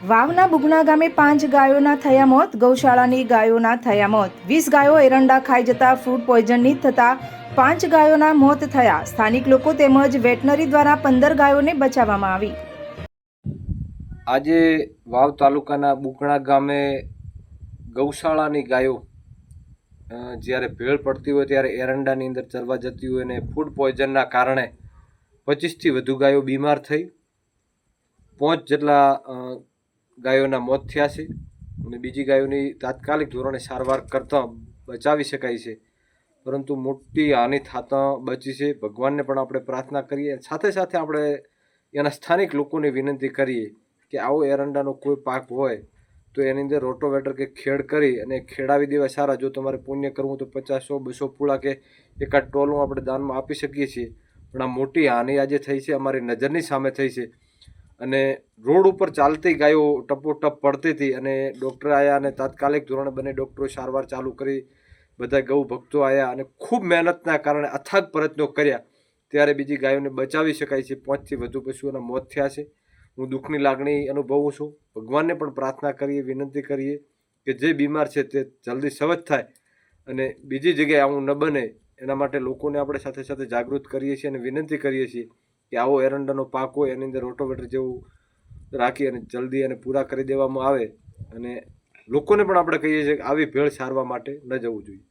વાવના બુગણા ગામે 5 ગાયોના થયા મોત. ગૌશાળાની ગાયોના થયા મોત. 20 ગાયો એરંડા ખાઈ જતા ફૂડ પોઈઝનની થતા 5 ગાયોના મોત થયા. સ્થાનિક લોકો તેમજ વેટનરી દ્વારા 15 ગાયોને બચાવવામાં આવી. આજે વાવ તાલુકાના બુગણા ગામે ગૌશાળાની ગાયો જ્યારે ભેળ પડતી હોય ત્યારે એરંડાની અંદર ચરવા જતી હોય અને ફૂડ પોઈઝનના કારણે 25થી વધુ ગાયો બીમાર થઈ 5 જેટલા ગાયોના મોત થયા છે અને બીજી ગાયોની તાત્કાલિક ધોરણે સારવાર કરતાં બચાવી શકાય છે, પરંતુ મોટી હાનિ થતાં બચી છે. ભગવાનને પણ આપણે પ્રાર્થના કરીએ, સાથે સાથે આપણે એના સ્થાનિક લોકોને વિનંતી કરીએ કે આવો એરંડાનો કોઈ પાક હોય તો એની અંદર રોટોવેટર કે ખેડ કરી અને ખેડાવી દેવા સારા. જો તમારે પુણ્ય કરવું તો 50 100 200 પૂળા કે એકાદ ટોલું આપણે દાનમાં આપી શકીએ છીએ, પણ આ મોટી હાનિ આજે થઈ છે, અમારી નજરની સામે થઈ છે. અને રોડ ઉપર ચાલતી ગાયો ટપોટપ પડતી હતી અને ડૉક્ટર આવ્યા અને તાત્કાલિક ધોરણે બંને ડૉક્ટરો સારવાર ચાલુ કરી. બધા ગૌ ભક્તો આવ્યા અને ખૂબ મહેનતના કારણે અથાગ પ્રયત્નો કર્યા ત્યારે બીજી ગાયોને બચાવી શકાય છે. 5થી વધુ પશુઓના મોત થયા છે. હું દુઃખની લાગણી અનુભવું છું. ભગવાનને પણ પ્રાર્થના કરીએ, વિનંતી કરીએ કે જે બીમાર છે તે જલ્દી સવચ થાય અને બીજી જગ્યાએ આવું ન બને. એના માટે લોકોને આપણે સાથે સાથે જાગૃત કરીએ છીએ અને વિનંતી કરીએ છીએ કે આવો એરંડાનો પાક હોય એની અંદર રોટોવેટર જેવું રાખી અને જલ્દી એને પૂરા કરી દેવામાં આવે. અને લોકોને પણ આપણે કહીએ છીએ કે આવી ભેળ સારવા માટે ન જવું જોઈએ.